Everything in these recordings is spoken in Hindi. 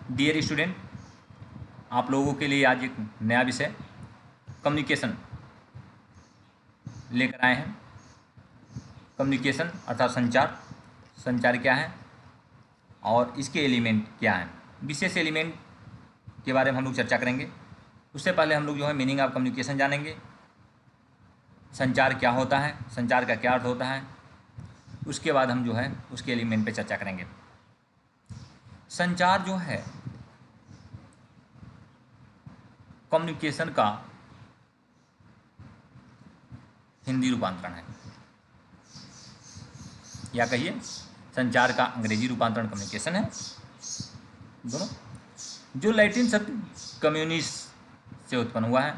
डियर स्टूडेंट, आप लोगों के लिए आज एक नया विषय कम्युनिकेशन लेकर आए हैं। कम्युनिकेशन अर्थात संचार, संचार क्या है और इसके एलिमेंट क्या हैं, विशेष एलिमेंट के बारे में हम लोग चर्चा करेंगे। उससे पहले हम लोग जो है मीनिंग ऑफ कम्युनिकेशन जानेंगे, संचार क्या होता है, संचार का क्या अर्थ होता है। उसके बाद हम जो है उसके एलिमेंट पे चर्चा करेंगे। संचार जो है कम्युनिकेशन का हिंदी रूपांतरण है, या कहिए संचार का अंग्रेजी रूपांतरण कम्युनिकेशन है, दोनों। जो लैटिन शब्द कम्युनिस से उत्पन्न हुआ है,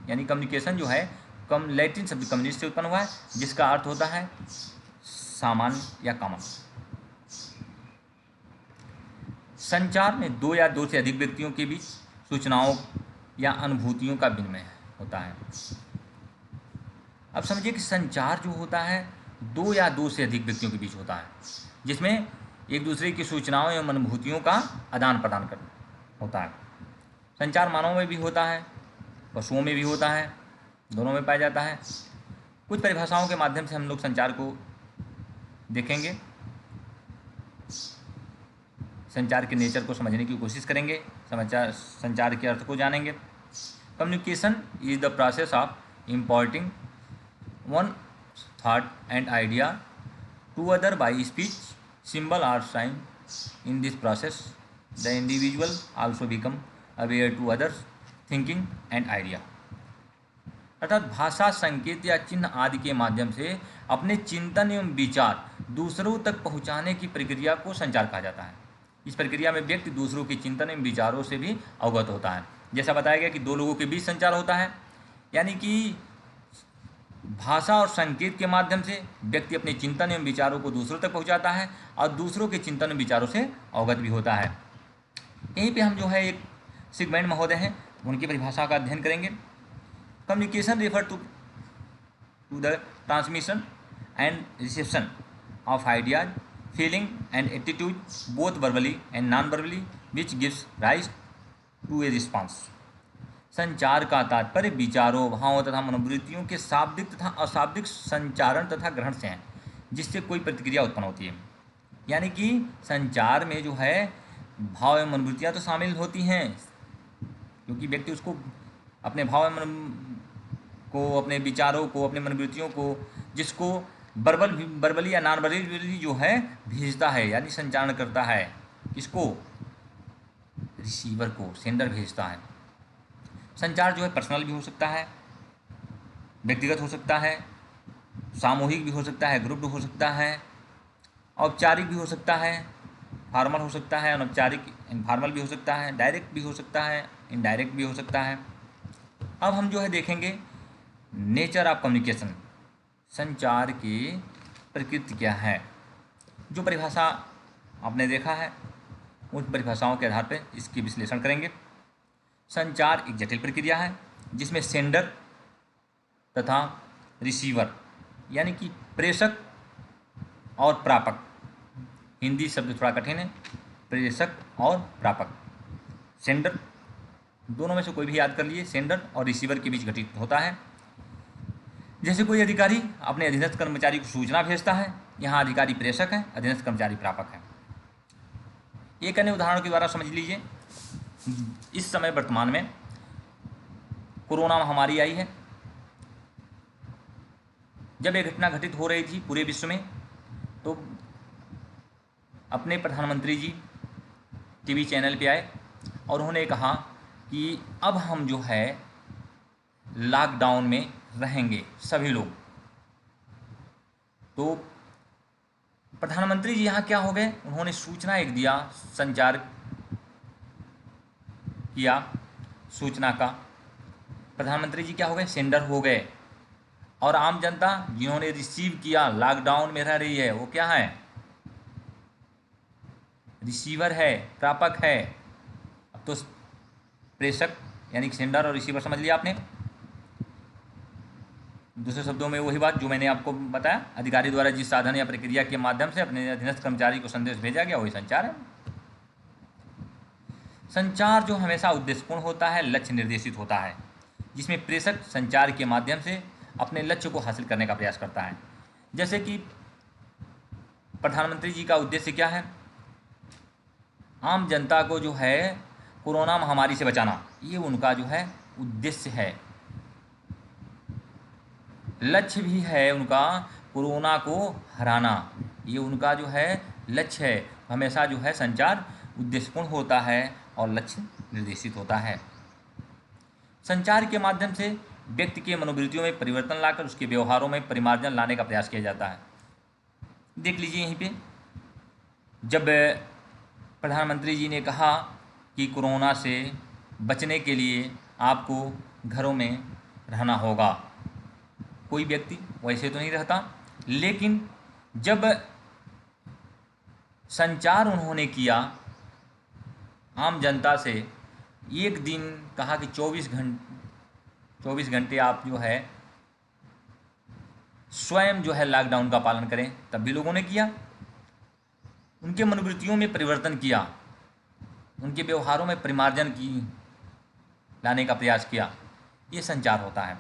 यानी कम्युनिकेशन जो है लैटिन शब्द कम्युनिस्ट से उत्पन्न हुआ है, जिसका अर्थ होता है सामान्य या कॉमन। संचार में दो या दो से अधिक व्यक्तियों के बीच सूचनाओं या अनुभूतियों का विनिमय होता है। अब समझिए कि संचार जो होता है दो या दो से अधिक व्यक्तियों के बीच होता है, जिसमें एक दूसरे की सूचनाओं एवं अनुभूतियों का आदान प्रदान कर होता है। संचार मानवों में भी होता है, पशुओं में भी होता है, दोनों में पाया जाता है। कुछ परिभाषाओं के माध्यम से हम लोग संचार को देखेंगे, संचार के नेचर को समझने की कोशिश करेंगे, संचार के अर्थ को जानेंगे। Communication is the process of importing one thought and idea to other by speech, symbol और sign. In this process the individual also become aware to others thinking and idea. अर्थात भाषा, संकेत या चिन्ह आदि के माध्यम से अपने चिंतन एवं विचार दूसरों तक पहुंचाने की प्रक्रिया को संचार कहा जाता है। इस प्रक्रिया में व्यक्ति दूसरों के चिंतन एवं विचारों से भी अवगत होता है। जैसा बताया गया कि दो लोगों के बीच संचार होता है, यानी कि भाषा और संकेत के माध्यम से व्यक्ति अपने चिंतन एवं विचारों को दूसरों तक पहुंचाता है और दूसरों के चिंतन एवं विचारों से अवगत भी होता है। यहीं पे हम जो है एक सिगमेंट महोदय हैं, उनकी परिभाषा का अध्ययन करेंगे। Communication refer to the transmission and reception of ideas, feeling and attitude both verbally and non verbally which gives rise to a response. संचार का तात्पर्य विचारों, भावों तथा मनोवृत्तियों के शाब्दिक तथा अशाब्दिक संचारण तथा ग्रहण से है, जिससे कोई प्रतिक्रिया उत्पन्न होती है। यानी कि संचार में जो है भाव एवं मनोवृत्तियाँ तो शामिल होती हैं, क्योंकि व्यक्ति उसको अपने भाव एवं को, अपने विचारों को, अपने मनोवृत्तियों को, जिसको वर्बली या नॉन वर्बली जो है भेजता है, यानी संचारण करता है। किसको? रिसीवर को, सेंडर भेजता है। संचार जो है पर्सनल भी हो सकता है, व्यक्तिगत हो सकता है, सामूहिक भी हो सकता है, ग्रुप्ड हो सकता है, औपचारिक भी हो सकता है, फॉर्मल हो सकता है, अनौपचारिक इनफॉर्मल भी हो सकता है, डायरेक्ट भी हो सकता है, इनडायरेक्ट भी हो सकता है। अब हम जो है देखेंगे नेचर ऑफ कम्युनिकेशन, संचार की प्रकृति क्या है। जो परिभाषा आपने देखा है उन परिभाषाओं के आधार पर इसकी विश्लेषण करेंगे। संचार एक जटिल प्रक्रिया है जिसमें सेंडर तथा रिसीवर, यानी कि प्रेषक और प्रापक, हिंदी शब्द थोड़ा कठिन है, प्रेषक और प्रापक, सेंडर, दोनों में से कोई भी याद कर लिए, सेंडर और रिसीवर के बीच घटित होता है। जैसे कोई अधिकारी अपने अधीनस्थ कर्मचारी को सूचना भेजता है, यहाँ अधिकारी प्रेषक है, अधीनस्थ कर्मचारी प्रापक है। एक अन्य उदाहरण के द्वारा समझ लीजिए। इस समय वर्तमान में कोरोना महामारी आई है। जब यह घटना घटित हो रही थी पूरे विश्व में, तो अपने प्रधानमंत्री जी टीवी चैनल पे आए और उन्होंने कहा कि अब हम जो है लॉकडाउन में रहेंगे सभी लोग। तो प्रधानमंत्री जी यहाँ क्या हो गए, उन्होंने सूचना एक दिया, संचार किया सूचना का। प्रधानमंत्री जी क्या हो गए, सेंडर हो गए, और आम जनता जिन्होंने रिसीव किया, लॉकडाउन में रह रही है, वो क्या है, रिसीवर है, प्रापक है। अब तो प्रेषक यानी सेंडर और रिसीवर समझ लिया आपने। दूसरे शब्दों में वही बात जो मैंने आपको बताया, अधिकारी द्वारा जिस साधन या प्रक्रिया के माध्यम से अपने अधीनस्थ कर्मचारी को संदेश भेजा गया वही संचार है। संचार जो हमेशा उद्देश्यपूर्ण होता है, लक्ष्य निर्देशित होता है, जिसमें प्रेषक संचार के माध्यम से अपने लक्ष्य को हासिल करने का प्रयास करता है। जैसे कि प्रधानमंत्री जी का उद्देश्य क्या है? आम जनता को जो है कोरोना महामारी से बचाना, ये उनका जो है उद्देश्य है। लक्ष्य भी है उनका कोरोना को हराना, ये उनका जो है लक्ष्य है। हमेशा जो है संचार उद्देश्यपूर्ण होता है और लक्ष्य निर्देशित होता है। संचार के माध्यम से व्यक्ति के मनोवृत्तियों में परिवर्तन लाकर उसके व्यवहारों में परिमार्जन लाने का प्रयास किया जाता है। देख लीजिए यहीं पे, जब प्रधानमंत्री जी ने कहा कि कोरोना से बचने के लिए आपको घरों में रहना होगा, कोई व्यक्ति वैसे तो नहीं रहता, लेकिन जब संचार उन्होंने किया आम जनता से, एक दिन कहा कि 24 घंटे आप जो है स्वयं जो है लॉकडाउन का पालन करें, तब भी लोगों ने किया। उनके मनोवृत्तियों में परिवर्तन किया, उनके व्यवहारों में परिमार्जन की लाने का प्रयास किया। ये संचार होता है।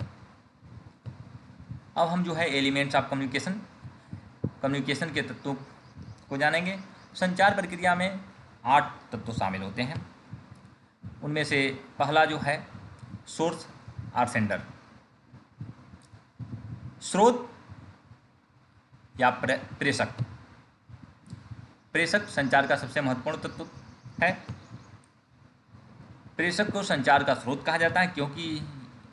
अब हम जो है एलिमेंट्स ऑफ कम्युनिकेशन के तत्वों को जानेंगे। संचार प्रक्रिया में 8 तत्व शामिल होते हैं। उनमें से पहला जो है सोर्स और सेंडर। स्रोत या प्रेषक। प्रेषक संचार का सबसे महत्वपूर्ण तत्व है। प्रेषक को संचार का स्रोत कहा जाता है, क्योंकि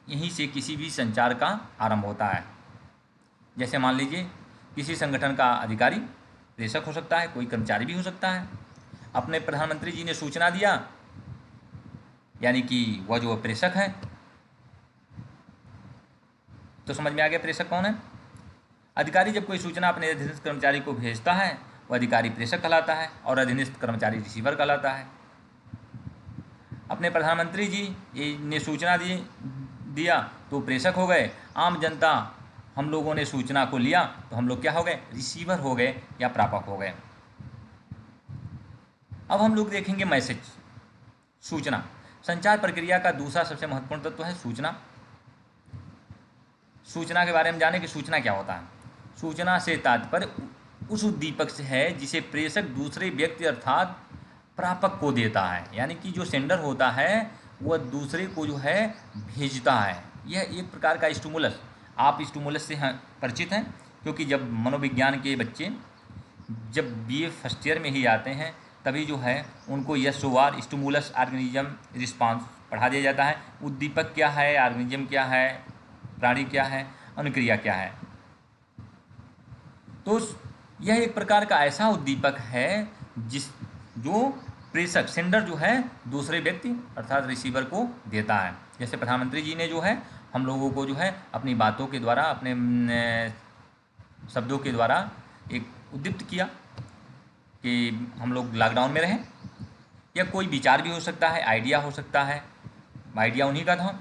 यहीं से किसी भी संचार का आरंभ होता है। जैसे मान लीजिए किसी संगठन का अधिकारी प्रेषक हो सकता है, कोई कर्मचारी भी हो सकता है। अपने प्रधानमंत्री जी ने सूचना दिया, यानी कि वह जो प्रेषक है। तो समझ में आ गया प्रेषक कौन है। अधिकारी जब कोई सूचना अपने अधीनस्थ कर्मचारी को भेजता है, वह अधिकारी प्रेषक कहलाता है और अधीनस्थ कर्मचारी रिसीवर कहलाता है। अपने प्रधानमंत्री जी ने सूचना दिया तो प्रेषक हो गए। आम जनता, हम लोगों ने सूचना को लिया तो हम लोग क्या हो गए? रिसीवर हो गए या प्रापक हो गए। अब हम लोग देखेंगे मैसेज, सूचना। संचार प्रक्रिया का दूसरा सबसे महत्वपूर्ण तत्व है सूचना। सूचना के बारे में जाने कि सूचना क्या होता है। सूचना से तात्पर्य उस उद्दीपक से है जिसे प्रेषक दूसरे व्यक्ति अर्थात प्रापक को देता है, यानी कि जो सेंडर होता है वह दूसरे को जो है भेजता है। यह एक प्रकार का स्टिमुलस। आप स्टिमुलस से परिचित हैं, क्योंकि जब मनोविज्ञान के बच्चे जब BA फर्स्ट ईयर में ही आते हैं, तभी जो है उनको SOR स्टिमुलस ऑर्गेनिज्म रिस्पांस पढ़ा दिया जाता है। उद्दीपक क्या है, ऑर्गेनिज्म क्या है, प्राणी क्या है, अनुक्रिया क्या है। तो यह एक प्रकार का ऐसा उद्दीपक है जो प्रेषक सेंडर जो है दूसरे व्यक्ति अर्थात रिसीवर को देता है। जैसे प्रधानमंत्री जी ने जो है हम लोगों को जो है अपनी बातों के द्वारा, अपने शब्दों के द्वारा एक उद्दीप्त किया कि हम लोग लॉकडाउन में रहें। या कोई विचार भी हो सकता है, आइडिया हो सकता है, आइडिया उन्हीं का था।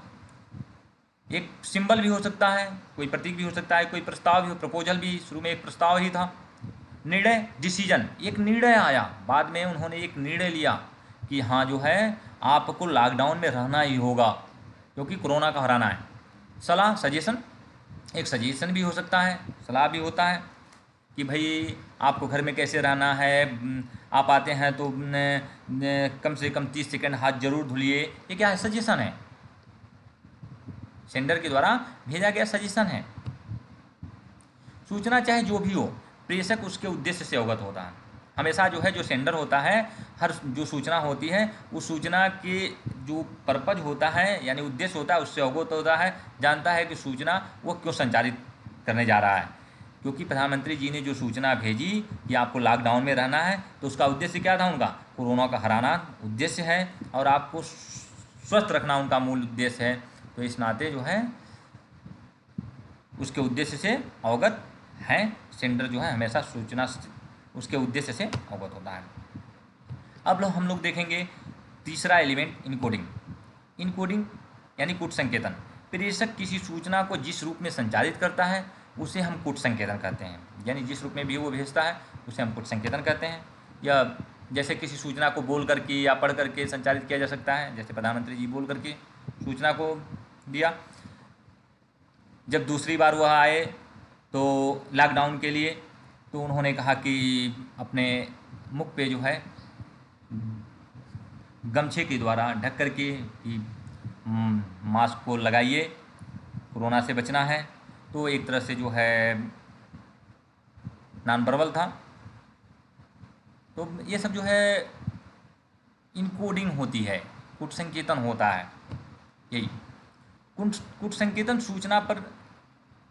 एक सिंबल भी हो सकता है, कोई प्रतीक भी हो सकता है, कोई प्रस्ताव भी हो, प्रपोजल भी शुरू में एक प्रस्ताव ही था। निर्णय, डिसीजन, एक निर्णय आया, बाद में उन्होंने एक निर्णय लिया कि हाँ जो है आपको लॉकडाउन में रहना ही होगा क्योंकि कोरोना का हराना है। सलाह, सजेशन, एक सजेशन भी हो सकता है, सलाह भी होता है कि भाई आपको घर में कैसे रहना है, आप आते हैं तो कम से कम 30 सेकंड हाथ जरूर धुलिए। ये क्या है? सजेशन है, सेंडर के द्वारा भेजा गया सजेशन है। सूचना चाहे जो भी हो, प्रेषक उसके उद्देश्य से अवगत होता है। हमेशा जो है जो सेंडर होता है, हर जो सूचना होती है उस सूचना के जो पर्पज होता है यानी उद्देश्य होता है उससे अवगत होता है, जानता है कि सूचना वो क्यों संचारित करने जा रहा है। क्योंकि प्रधानमंत्री जी ने जो सूचना भेजी कि आपको लॉकडाउन में रहना है, तो उसका उद्देश्य क्या था? उनका कोरोना का हराना उद्देश्य है और आपको स्वस्थ रखना उनका मूल उद्देश्य है। तो इस नाते जो है उसके उद्देश्य से अवगत हैं। सेंडर जो है हमेशा सूचना उसके उद्देश्य से अवगत होता है। अब हम लोग देखेंगे तीसरा एलिमेंट, इनकोडिंग। इनकोडिंग यानी कूट संकेतन। प्रेषक किसी सूचना को जिस रूप में संचारित करता है उसे हम कूट संकेतन कहते हैं, यानी जिस रूप में भी वो भेजता है उसे हम कूट संकेतन कहते हैं। यह जैसे किसी सूचना को बोल करके या पढ़ करके संचारित किया जा सकता है, जैसे प्रधानमंत्री जी बोल करके सूचना को दिया। जब दूसरी बार वह आए तो लॉकडाउन के लिए, तो उन्होंने कहा कि अपने मुख पे जो है गमछे के द्वारा ढक करके कि मास्क को लगाइए, कोरोना से बचना है। तो एक तरह से जो है नॉन वर्बल था। तो ये सब जो है इनकोडिंग होती है, कुट संकेतन होता है। यही कुट संकेतन सूचना पर,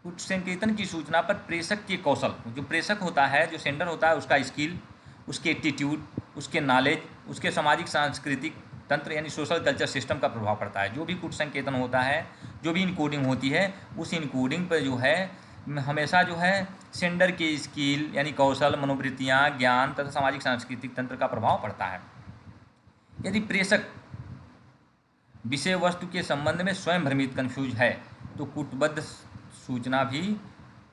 कुट संकेतन की सूचना पर प्रेषक के कौशल, जो प्रेषक होता है, जो सेंडर होता है, उसका स्किल, उसके एटीट्यूड, उसके नॉलेज, उसके सामाजिक सांस्कृतिक तंत्र यानी सोशल कल्चर सिस्टम का प्रभाव पड़ता है। जो भी कुट संकेतन होता है, जो भी इनकोडिंग होती है, उस इनकोडिंग पर जो है हमेशा जो है सेंडर के स्किल यानी कौशल, मनोवृत्तियाँ, ज्ञान तथा सामाजिक सांस्कृतिक तंत्र का प्रभाव पड़ता है। यदि प्रेषक विषय वस्तु के संबंध में स्वयं भ्रमित कन्फ्यूज है तो कूटबद्ध सूचना भी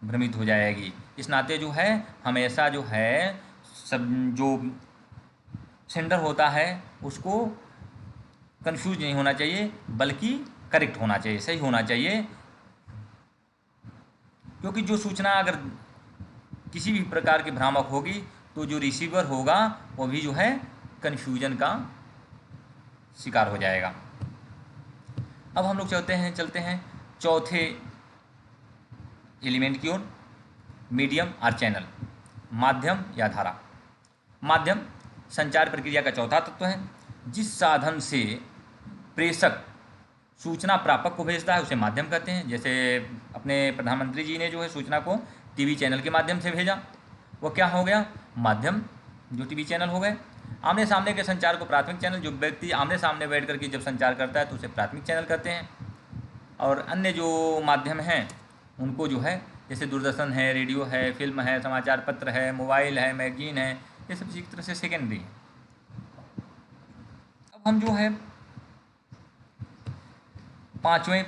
भ्रमित हो जाएगी। इस नाते जो है हमेशा जो है सब जो सेंडर होता है उसको कन्फ्यूज नहीं होना चाहिए, बल्कि करेक्ट होना चाहिए, सही होना चाहिए। क्योंकि जो सूचना अगर किसी भी प्रकार की भ्रामक होगी तो जो रिसीवर होगा वो भी जो है कन्फ्यूजन का शिकार हो जाएगा। अब हम लोग चलते हैं चौथे एलिमेंट की ओर, मीडियम और चैनल, माध्यम या धारा। माध्यम संचार प्रक्रिया का चौथा तत्व है। जिस साधन से प्रेषक सूचना प्रापक को भेजता है उसे माध्यम कहते हैं। जैसे अपने प्रधानमंत्री जी ने जो है सूचना को टीवी चैनल के माध्यम से भेजा, वो क्या हो गया? माध्यम, जो टीवी चैनल हो गए। आमने सामने के संचार को प्राथमिक चैनल, जो व्यक्ति आमने सामने बैठ करके जब संचार करता है तो उसे प्राथमिक चैनल कहते हैं। और अन्य जो माध्यम हैं उनको जो है जैसे दूरदर्शन है, रेडियो है, फिल्म है, समाचार पत्र है, मोबाइल है, मैगजीन है, ये सब एक तरह से सेकेंडरी है। अब हम जो है पांचवें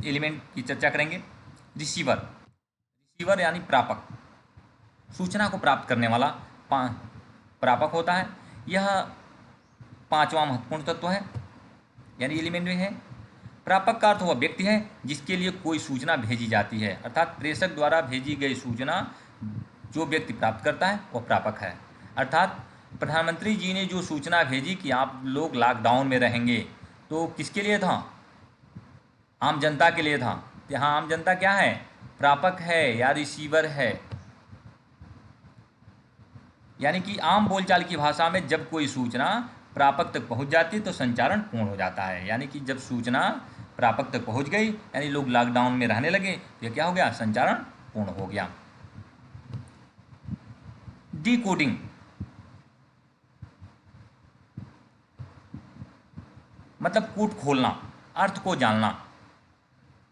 एलिमेंट की चर्चा करेंगे, रिसीवर। रिसीवर यानी प्रापक, सूचना को प्राप्त करने वाला प्रापक होता है। यह पांचवा महत्वपूर्ण तत्व है, यानी एलिमेंट में है। प्रापक का अर्थ वह व्यक्ति है जिसके लिए कोई सूचना भेजी जाती है, अर्थात प्रेषक द्वारा भेजी गई सूचना जो व्यक्ति प्राप्त करता है वह प्रापक है। अर्थात प्रधानमंत्री जी ने जो सूचना भेजी कि आप लोग लॉकडाउन में रहेंगे, तो किसके लिए था? आम जनता के लिए था। यहाँ आम जनता क्या है? प्रापक है या रिसीवर है। यानी कि आम बोलचाल की भाषा में जब कोई सूचना प्रापक तक पहुंच जाती है तो संचारण पूर्ण हो जाता है। यानी कि जब सूचना प्रापक तक पहुंच गई, यानी लोग लॉकडाउन में रहने लगे, तो यह क्या हो गया? संचारण पूर्ण हो गया। डिकोडिंग, मतलब कूट खोलना, अर्थ को जानना।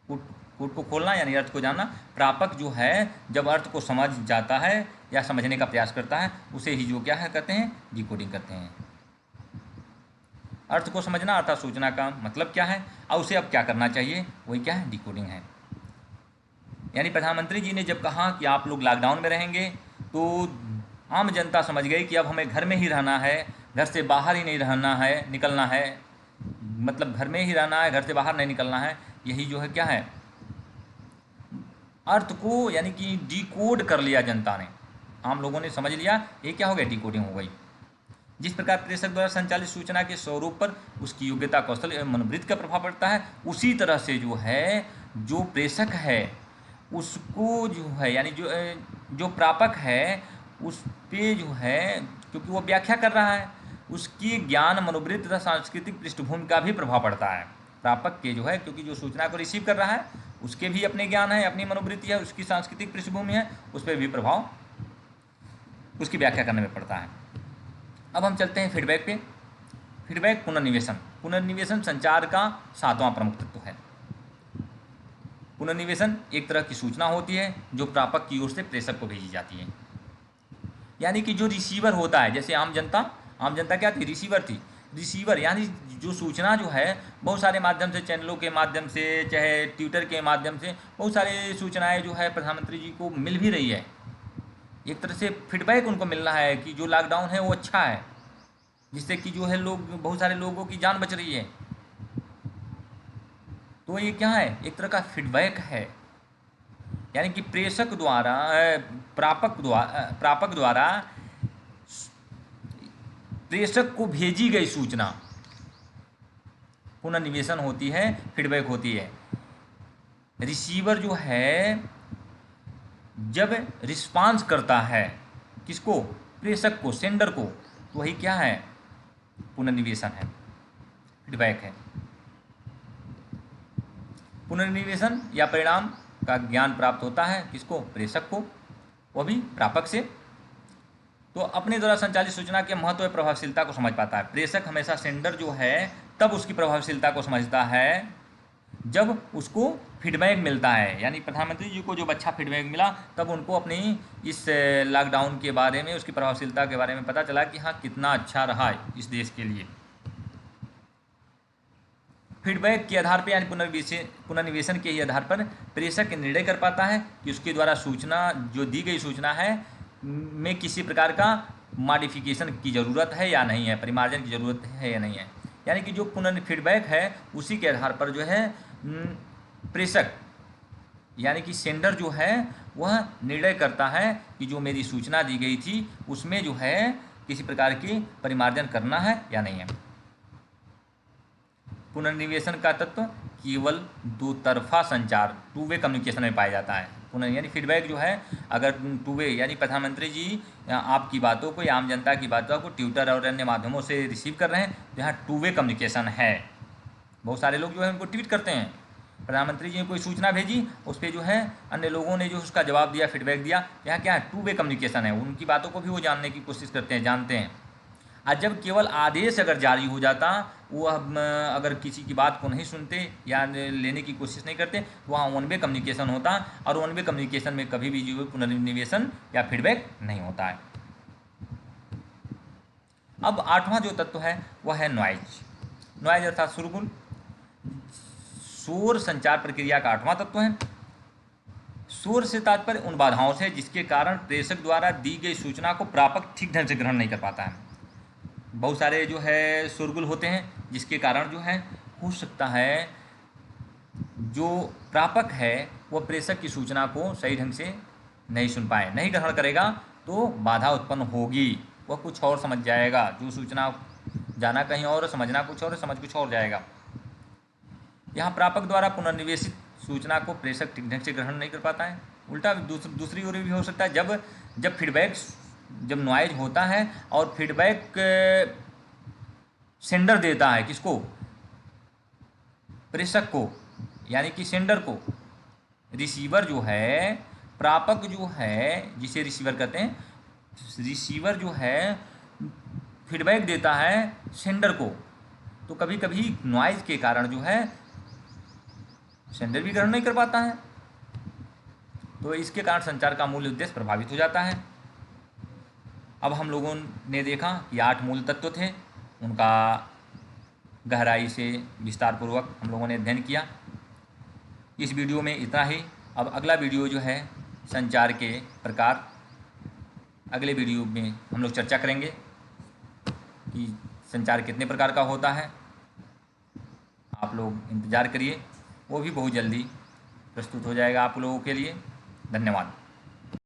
कूट को खोलना यानी अर्थ को जानना। प्रापक जो है जब अर्थ को समझ जाता है या समझने का प्रयास करता है, उसे ही जो क्या है कहते हैं? डिकोडिंग कहते हैं। अर्थ को समझना अर्थात सूचना का मतलब क्या है और उसे अब क्या करना चाहिए, वही क्या है? डिकोडिंग है। यानी प्रधानमंत्री जी ने जब कहा कि आप लोग लॉकडाउन में रहेंगे, तो आम जनता समझ गई कि अब हमें घर में ही रहना है, घर से बाहर ही नहीं रहना है, निकलना है, मतलब घर में ही रहना है, घर से बाहर नहीं निकलना है। यही जो है क्या है? अर्थ को यानी कि डिकोड कर लिया जनता ने, आम लोगों ने समझ लिया। ये क्या हो गया? डिकोडिंग हो गई। जिस प्रकार प्रेषक द्वारा संचालित सूचना के स्वरूप पर उसकी योग्यता, कौशल एवं मनोवृत्ति का प्रभाव पड़ता है, उसी तरह से जो है जो प्रेषक है उसको जो है यानी जो प्रापक है उस पे जो है, क्योंकि वो व्याख्या कर रहा है, उसकी ज्ञान, मनोवृत्ति तथा सांस्कृतिक पृष्ठभूमि का भी प्रभाव पड़ता है। प्रापक के जो है, क्योंकि जो सूचना को रिसीव कर रहा है उसके भी अपने ज्ञान है, अपनी मनोवृत्ति है, उसकी सांस्कृतिक पृष्ठभूमि है, उस पर भी प्रभाव उसकी व्याख्या करने में पड़ता है। अब हम चलते हैं फीडबैक पे। फीडबैक पुनर्निवेशन। पुनर्निवेशन संचार का सातवां प्रमुख तत्व है। पुनर्निवेशन एक तरह की सूचना होती है जो प्रापक की ओर से प्रेषक को भेजी जाती है। यानी कि जो रिसीवर होता है, जैसे आम जनता क्या थी? रिसीवर थी। रिसीवर यानी जो सूचना जो है बहुत सारे माध्यम से, चैनलों के माध्यम से, चाहे ट्विटर के माध्यम से, बहुत सारी सूचनाएं जो है प्रधानमंत्री जी को मिल भी रही है। एक तरह से फीडबैक उनको मिल रहा है कि जो लॉकडाउन है वो अच्छा है, जिससे कि जो है लोग, बहुत सारे लोगों की जान बच रही है। तो ये क्या है, एक तरह का फीडबैक है, यानी कि प्रेषक द्वारा प्रापक द्वारा प्रेषक को भेजी गई सूचना पुनर्निवेशन होती है, फीडबैक होती है। रिसीवर जो है जब रिस्पांस करता है किसको, प्रेषक को, सेंडर को, तो वही क्या है, पुनर्निवेशन है, फीडबैक है। पुनर्निवेशन या परिणाम का ज्ञान प्राप्त होता है किसको, प्रेषक को, वह भी प्रापक से। तो अपने द्वारा संचालित सूचना के महत्व और प्रभावशीलता को समझ पाता है। प्रेषक हमेशा सेंडर जो है तब उसकी प्रभावशीलता को समझता है जब उसको फीडबैक मिलता है, यानी प्रधानमंत्री जी को जब अच्छा फीडबैक मिला तब उनको अपनी इस लॉकडाउन के बारे में, उसकी प्रभावशीलता के बारे में पता चला कि हाँ कितना अच्छा रहा इस देश के लिए। फीडबैक के आधार पर, यानी पुनर्निवेशन के ही आधार पर प्रेषक निर्णय कर पाता है कि उसके द्वारा सूचना, जो दी गई सूचना है में किसी प्रकार का मॉडिफिकेशन की ज़रूरत है या नहीं है, परिमार्जन की ज़रूरत है या नहीं है। यानी कि जो फीडबैक है उसी के आधार पर जो है प्रेषक यानी कि सेंडर जो है वह निर्णय करता है कि जो मेरी सूचना दी गई थी उसमें जो है किसी प्रकार की परिमार्जन करना है या नहीं है। पुनर्निवेशन का तत्व केवल दो तरफा संचार, टू वे कम्युनिकेशन में पाया जाता है। यानी फीडबैक जो है अगर टू वे, यानी प्रधानमंत्री जी आपकी बातों को या आम जनता की बातों को ट्विटर और अन्य माध्यमों से रिसीव कर रहे हैं, तो यहाँ टू वे कम्युनिकेशन है। बहुत सारे लोग जो है उनको ट्वीट करते हैं, प्रधानमंत्री जी ने कोई सूचना भेजी, उस पर जो है अन्य लोगों ने जो उसका जवाब दिया, फीडबैक दिया। यहाँ क्या है, टू वे कम्युनिकेशन है, उनकी बातों को भी वो जानने की कोशिश करते हैं, जानते हैं। और जब केवल आदेश अगर जारी हो जाता, वो अगर किसी की बात को नहीं सुनते या लेने की कोशिश नहीं करते, तो वहाँ वन वे कम्युनिकेशन होता, और वन वे कम्युनिकेशन में कभी भी जो पुनर्निवेशन या फीडबैक नहीं होता है। अब आठवां जो तत्व है वह है नॉइज। नॉइज अर्थात शोरगुल, शोर संचार प्रक्रिया का आठवां तत्व है। शोर से तात्पर्य उन बाधाओं से जिसके कारण प्रेषक द्वारा दी गई सूचना को प्रापक ठीक ढंग से ग्रहण नहीं कर पाता है। बहुत सारे जो है शोरगुल होते हैं जिसके कारण जो है हो सकता है जो प्रापक है वह प्रेषक की सूचना को सही ढंग से नहीं सुन पाए, नहीं ग्रहण करेगा, तो बाधा उत्पन्न होगी, वह कुछ और समझ जाएगा। जो सूचना जाना कहीं और, समझना कुछ और, समझ कुछ और जाएगा। यहाँ प्रापक द्वारा पुनर्निवेशित सूचना को प्रेषक ठीक ढंग से ग्रहण नहीं कर पाता है। उल्टा दूसरी ओर भी हो सकता है, जब फीडबैक, जब नॉइज होता है और फीडबैक सेंडर देता है किसको, प्रेषक को, यानी कि सेंडर को। रिसीवर जो है, प्रापक जो है जिसे रिसीवर कहते हैं, रिसीवर जो है फीडबैक देता है सेंडर को, तो कभी कभी नॉइज के कारण जो है सेंडर भी ग्रहण नहीं कर पाता है, तो इसके कारण संचार का मूल उद्देश्य प्रभावित हो जाता है। अब हम लोगों ने देखा कि 8 मूल तत्व थे, उनका गहराई से विस्तारपूर्वक हम लोगों ने अध्ययन किया। इस वीडियो में इतना ही। अब अगला वीडियो जो है संचार के प्रकार, अगले वीडियो में हम लोग चर्चा करेंगे कि संचार कितने प्रकार का होता है। आप लोग इंतज़ार करिए, वो भी बहुत जल्दी प्रस्तुत हो जाएगा आप लोगों के लिए। धन्यवाद।